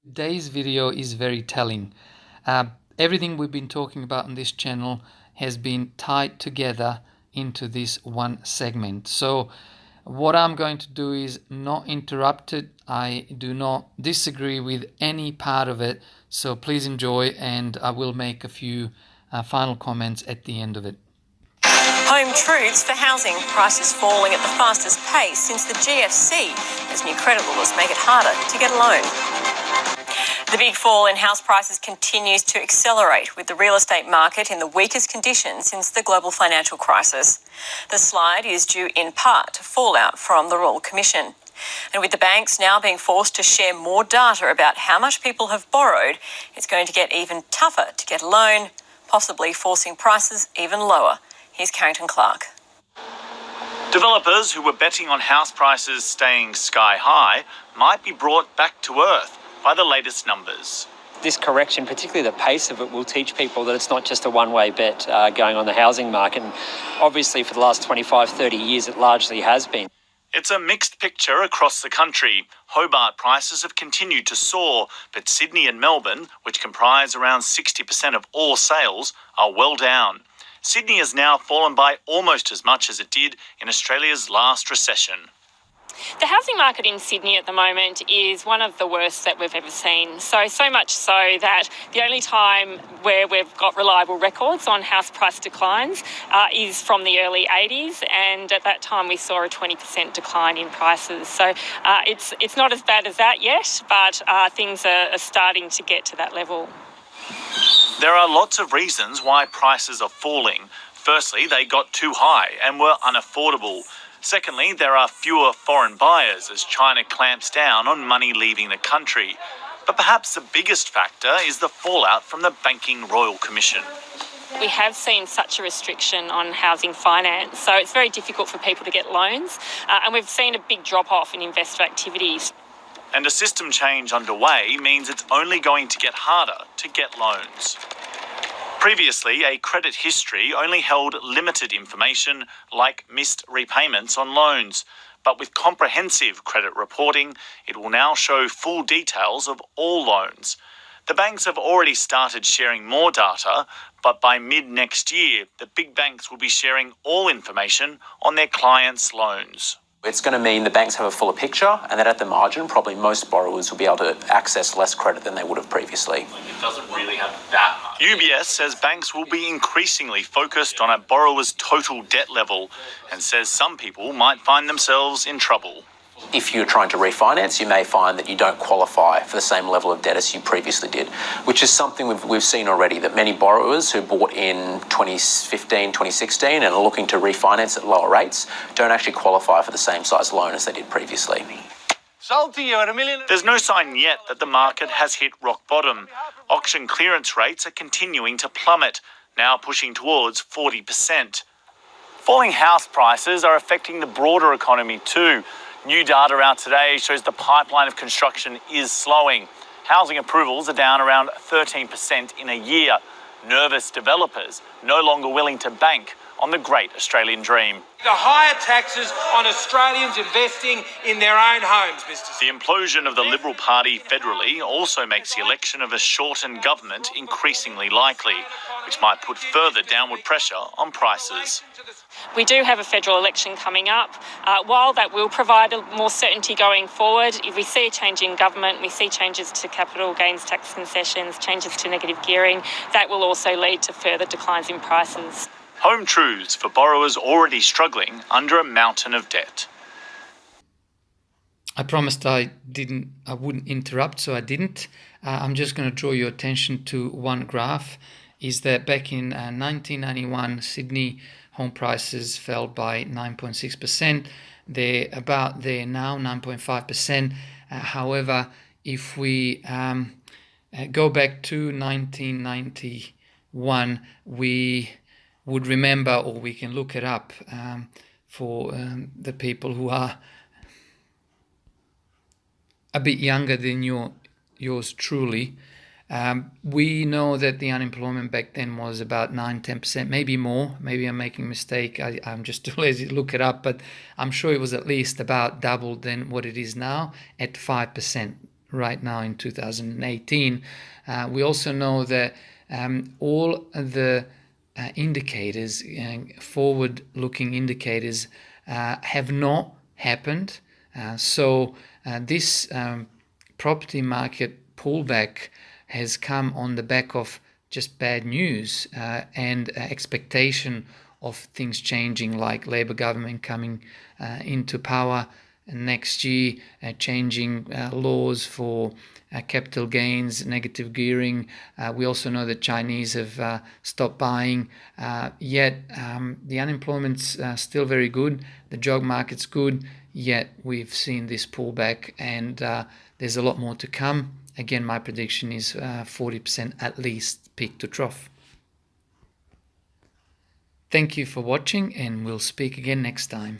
Today's video is very telling. Everything we've been talking about on this channel has been tied together into this one segment. So what I'm going to do is not interrupt it. I do not disagree with any part of it. So please enjoy, and I will make a few final comments at the end of it. Home truths for housing. Prices falling at the fastest pace since the GFC as new credit laws make it harder to get a loan. The big fall in house prices continues to accelerate, with the real estate market in the weakest condition since the global financial crisis. The slide is due in part to fallout from the Royal Commission. And with the banks now being forced to share more data about how much people have borrowed, it's going to get even tougher to get a loan, possibly forcing prices even lower. Here's Carrington Clark. Developers who were betting on house prices staying sky high might be brought back to earth by the latest numbers. This correction, particularly the pace of it, will teach people that it's not just a one-way bet going on the housing market. And obviously for the last 25, 30 years, it largely has been. It's a mixed picture across the country. Hobart prices have continued to soar, but Sydney and Melbourne, which comprise around 60% of all sales, are well down. Sydney has now fallen by almost as much as it did in Australia's last recession. The housing market in Sydney at the moment is one of the worst that we've ever seen. So much so that the only time where we've got reliable records on house price declines is from the early 80s, and at that time we saw a 20% decline in prices. So it's not as bad as that yet, but things are starting to get to that level. There are lots of reasons why prices are falling. Firstly, they got too high and were unaffordable. Secondly, there are fewer foreign buyers as China clamps down on money leaving the country. But perhaps the biggest factor is the fallout from the Banking Royal Commission. We have seen such a restriction on housing finance, so it's very difficult for people to get loans, and we've seen a big drop-off in investor activities. And a system change underway means it's only going to get harder to get loans. Previously, a credit history only held limited information like missed repayments on loans. But with comprehensive credit reporting, it will now show full details of all loans. The banks have already started sharing more data, but by mid-next year, the big banks will be sharing all information on their clients' loans. It's going to mean the banks have a fuller picture, and that at the margin, probably most borrowers will be able to access less credit than they would have previously. It doesn't really have that much. UBS says banks will be increasingly focused on a borrower's total debt level, and says some people might find themselves in trouble. If you're trying to refinance, you may find that you don't qualify for the same level of debt as you previously did, which is something we've seen already, that many borrowers who bought in 2015, 2016 and are looking to refinance at lower rates don't actually qualify for the same size loan as they did previously. Sold to you at $1 million. There's no sign yet that the market has hit rock bottom. Auction clearance rates are continuing to plummet, now pushing towards 40%. Falling house prices are affecting the broader economy too. New data out today shows the pipeline of construction is slowing. Housing approvals are down around 13% in a year. Nervous developers no longer willing to bank on the great Australian dream. The higher taxes on Australians investing in their own homes, Mr. The implosion of the Liberal Party federally also makes the election of a shortened government increasingly likely, which might put further downward pressure on prices. We do have a federal election coming up. While that will provide more certainty going forward, if we see a change in government, we see changes to capital gains tax concessions, changes to negative gearing, that will also lead to further declines in prices. Home truths for borrowers already struggling under a mountain of debt. I promised I wouldn't interrupt, so I didn't. I'm just going to draw your attention to one graph. Is that back in 1991, Sydney home prices fell by 9.6%. They're about there now, 9.5%. However, if we go back to 1991, we would remember, or we can look it up for the people who are a bit younger than yours truly. We know that the unemployment back then was about 9-10%, maybe more. Maybe I'm making a mistake. I'm just too lazy to look it up, but I'm sure it was at least about double than what it is now at 5%. right now in 2018. We also know that all the indicators, forward-looking indicators, have not happened. So this property market pullback has come on the back of just bad news and expectation of things changing, like Labour government coming into power next year, changing laws for capital gains, negative gearing. We also know that Chinese have stopped buying, yet the unemployment's still very good, the job market's good, yet we've seen this pullback, and there's a lot more to come. Again, my prediction is 40% at least, peak to trough. Thank you for watching, and we'll speak again next time.